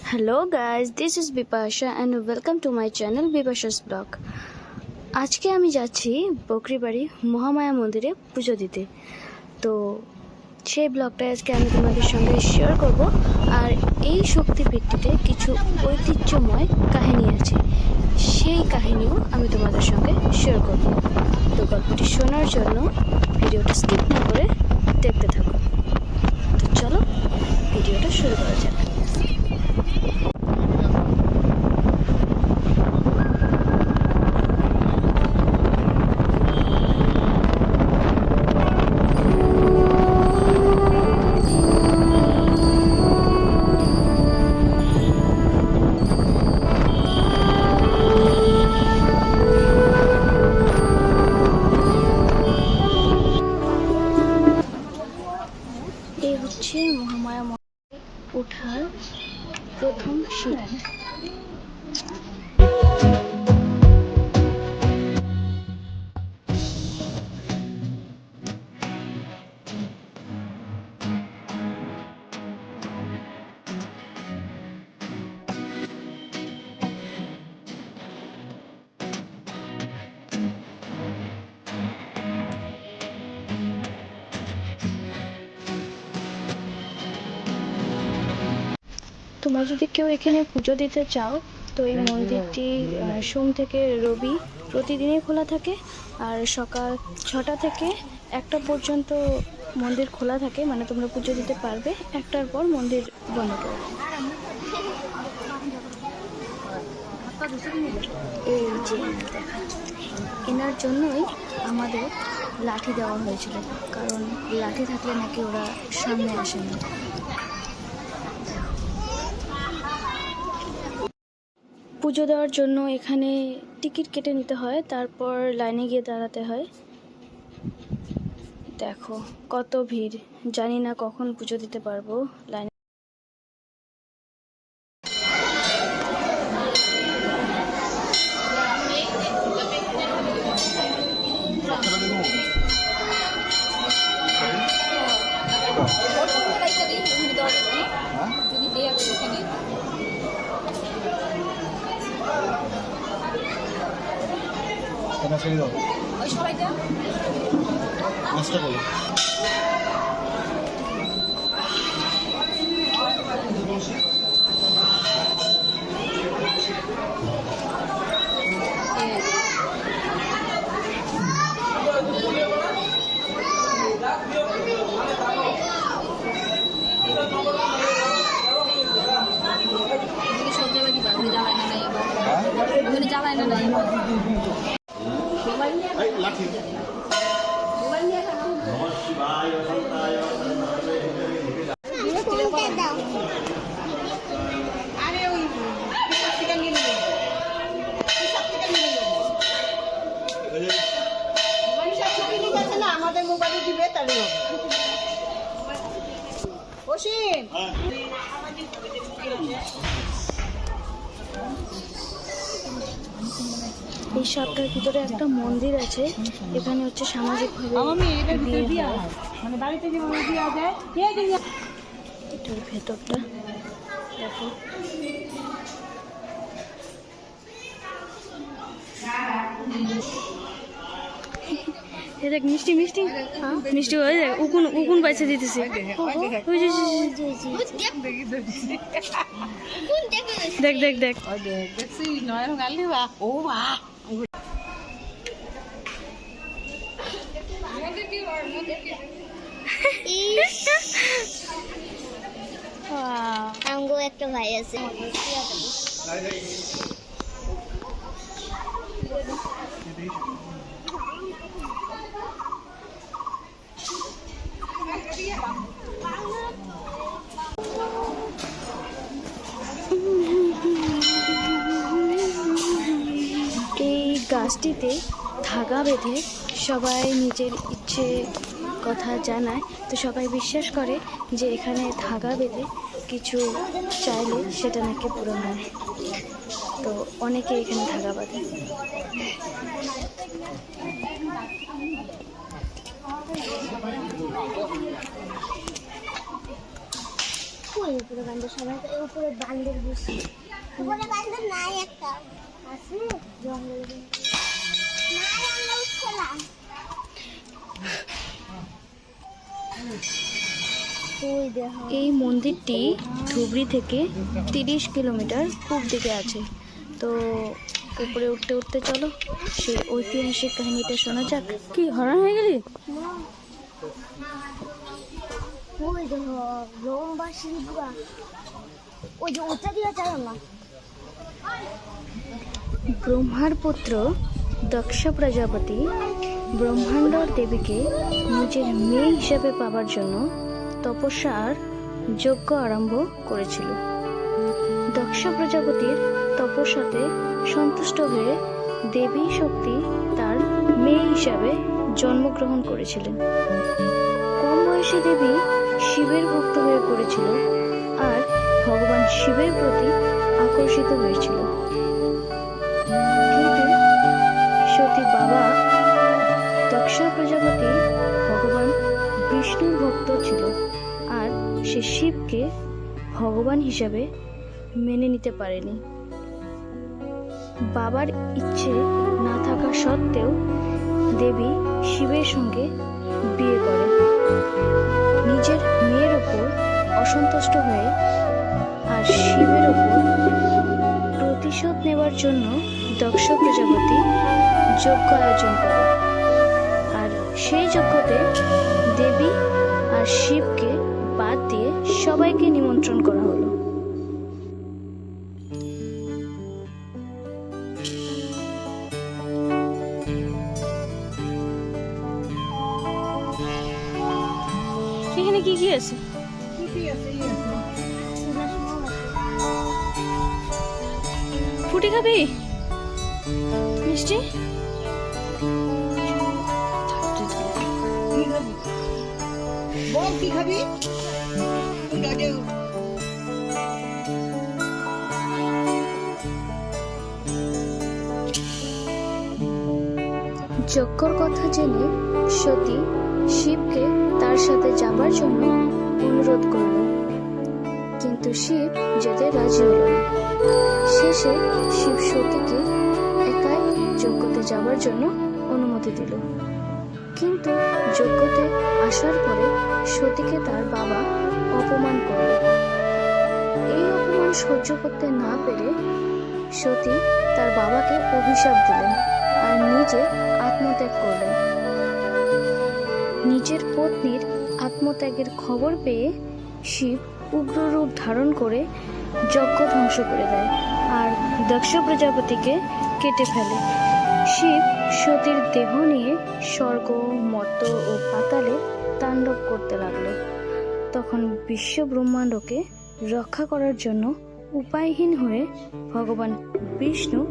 Hello guys, this is Bipasha and welcome to my channel Bipasha's Blog. আজকে আমি যাচ্ছি বকরিবাড়ি মহামায়া মন্দিরে পুজো দিতে। তো সেই ব্লগটা আজকে আমি তোমাদের সঙ্গে শেয়ার করব। আর এই শক্তিপীঠটিতে কিছু ঐতিহ্যময় কাহিনী আছে, সেই কাহিনীও আমি তোমাদের সঙ্গে শেয়ার করব। তো গল্পটি শোনার জন্য ভিডিওটা স্কিপ না করে দেখতে থাকো। তো চলো ভিডিওটা শুরু করা যাক। এই হচ্ছে মহামায়া মন্দিরে ওঠার প্রথম সিঁড়ি। তোমরা যদি কেউ এখানে পুজো দিতে চাও তো এই মন্দিরটি সোম থেকে রবি প্রতিদিনই খোলা থাকে, আর সকাল 6টা থেকে 1টা পর্যন্ত মন্দির খোলা থাকে, মানে তোমরা পুজো দিতে পারবে। 1টার পর মন্দির বন্ধ করে। এই যে এনার জন্যই আমাদের লাঠি দেওয়া হয়েছিল, কারণ লাঠি থাকলে নাকি ওরা সামনে আসে না। পুজো দেওয়ার জন্য এখানে টিকিট কেটে নিতে হয়, তারপর লাইনে গিয়ে দাঁড়াতে হয়। দেখো কত ভিড়, জানি না কখন পুজো দিতে পারবো। লাইনে আমাদের মোবাইলে দিবে তাহলে এই সবটার ভিতরে একটা মন্দির আছে। এখানে হচ্ছে সামাজিকভাবে এটার ভেতরটা দেখো। দেখ মিষ্টি মিষ্টি মিষ্টি হয়ে দেখ, উকুন উকুন পাইছে দিতেছে। দেখ দেখ দেখ আমগো একটা ভাই আছে। এই গাছটিতে ধাগা বেঁধে সবাই নিজের ইচ্ছে কথা জানায়। তো সবাই বিশ্বাস করে যে এখানে ধাগা বেঁধে কিছু চাইলে সেটা নাকি পূরণ হয়। তো অনেকে এখানে ধাগা বাঁধে। ওই উপরে বান্দর সবাই তো উপরে বান্দর বেশি উপরে বান্দর নাই একটা আছে জঙ্গলে নাই আমরা উঠলাম ওই দেখো এই মন্দিরটি ধুবড়ি থেকে 30 কিলোমিটার পূব দিকে আছে। তো উপরে উঠতে উঠতে চলো সেই ঐতিহাসিক কাহিনীটা শোনা যাক। কি হরণ হয়ে গেলি? ওই দেখো লম্বা সিঁড়ি ওই যে ওটা দিয়ে যায় না। ব্রহ্মার পুত্র দক্ষ প্রজাপতি ব্রহ্মাণ্ড দেবীকে নিজের মেয়ে হিসেবে পাবার জন্য তপস্যা আর যজ্ঞ আরম্ভ করেছিল। দক্ষ প্রজাপতির তপস্যাতে সন্তুষ্ট হয়ে দেবী শক্তি তার মেয়ে হিসাবে জন্মগ্রহণ করেছিলেন। কম বয়সী দেবী শিবের ভক্ত হয়ে পড়েছিল আর ভগবান শিবের প্রতি আকর্ষিত হয়েছিল। কিন্তু সতীর বাবা দক্ষ প্রজাপতি ভগবান বিষ্ণুর ভক্ত ছিল আর সে শিবকে ভগবান হিসাবে মেনে নিতে পারেনি। বাবার ইচ্ছে না থাকা সত্ত্বেও দেবী শিবের সঙ্গে বিয়ে করে। নিজের মেয়ের ওপর অসন্তুষ্ট হয়ে আর শিবের ওপর প্রতিশোধ নেবার জন্য দক্ষ প্রজাপতি যজ্ঞ আয়োজন করে। আর সেই যজ্ঞতে দেবী আর শিবকে বাদ দিয়ে সবাইকে নিমন্ত্রণ করা হলো। এখানে কি কি আছে? ফুটি খাবি? মিষ্টি? বল কি খাবি? যজ্ঞর কথা জেনে সতী শিবকে তার সাথে যাবার জন্য অনুরোধ করল, কিন্তু শিব যেতে রাজি হল না। শেষে শিব সতীকে একাই যজ্ঞতে যাবার জন্য অনুমতি দিল। কিন্তু যজ্ঞতে আসার পরে সতীকে তার বাবা অপমান করল। এই অপমান সহ্য করতে না পেরে সতী তার বাবাকে অভিশাপ দিলেন আর নিজে আত্মত্যাগ করলেন। নিজের পত্নীর আত্মত্যাগের খবর পেয়ে শিব উগ্র রূপ ধারণ করে যজ্ঞ ধ্বংস করে দেয় আর দক্ষ প্রজাপতিকে কেটে ফেলে। শিব সতীর দেহ নিয়ে স্বর্গ, মর্ত্য ও পাতালে তাণ্ডব করতে লাগলো। তখন বিশ্ব ব্রহ্মাণ্ডকে রক্ষা করার জন্য উপায়হীন হয়ে ভগবান বিষ্ণু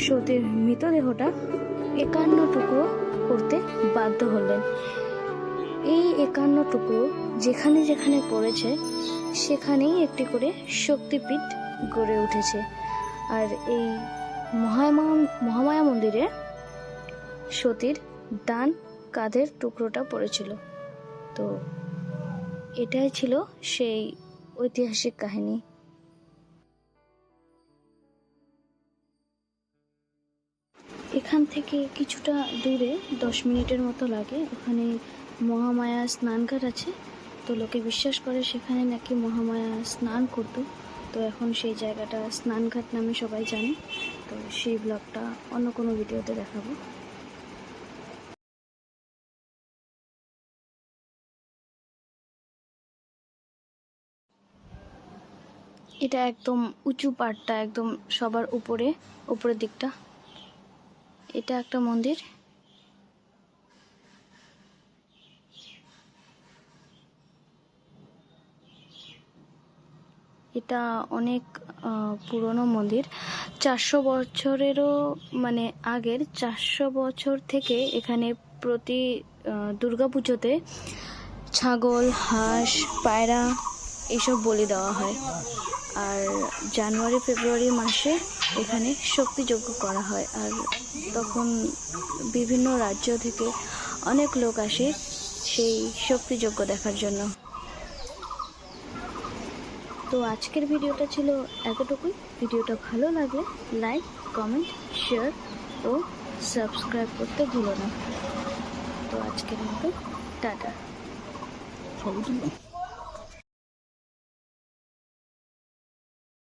সতীর মৃতদেহটা 51 টুকরো করতে বাধ্য হলেন। এই 51 টুকরো যেখানে যেখানে পড়েছে সেখানেই একটি করে শক্তিপীঠ গড়ে উঠেছে। আর এই মহামায়া মন্দিরে সতীর ডান কাঁধের টুকরোটা পড়েছিল। তো এটাই ছিল সেই ঐতিহাসিক কাহিনী। এখান থেকে কিছুটা দূরে 10 মিনিটের মতো লাগে। ওখানে মহামায়া স্নানঘাট আছে। তো লোকে বিশ্বাস করে সেখানে নাকি মহামায়া স্নান করতো। তো এখন সেই জায়গাটা স্নানঘাট নামে সবাই জানে। তো সেই ব্লগটা অন্য কোনো ভিডিওতে দেখাবো। এটা একদম উঁচু পাড়টা, একদম সবার উপরের দিকটা। এটা একটা মন্দির। এটা অনেক পুরনো মন্দির, 400 বছরেরও মানে আগের। 400 বছর থেকে এখানে প্রতি দুর্গাপুজোতে ছাগল, হাঁস, পায়রা এসব বলি দেওয়া হয়। আর জানুয়ারি ফেব্রুয়ারি মাসে এখানে শক্তিযজ্ঞ করা হয়। আর তখন বিভিন্ন রাজ্য থেকে অনেক লোক আসে সেই শক্তিযজ্ঞ দেখার জন্য। তো আজকের ভিডিওটা ছিল এতটুকুই। ভিডিওটা ভালো লাগলে লাইক, কমেন্ট, শেয়ার ও সাবস্ক্রাইব করতে ভুলো না। তো আজকের মতো টাটা। ছবি তুললাম।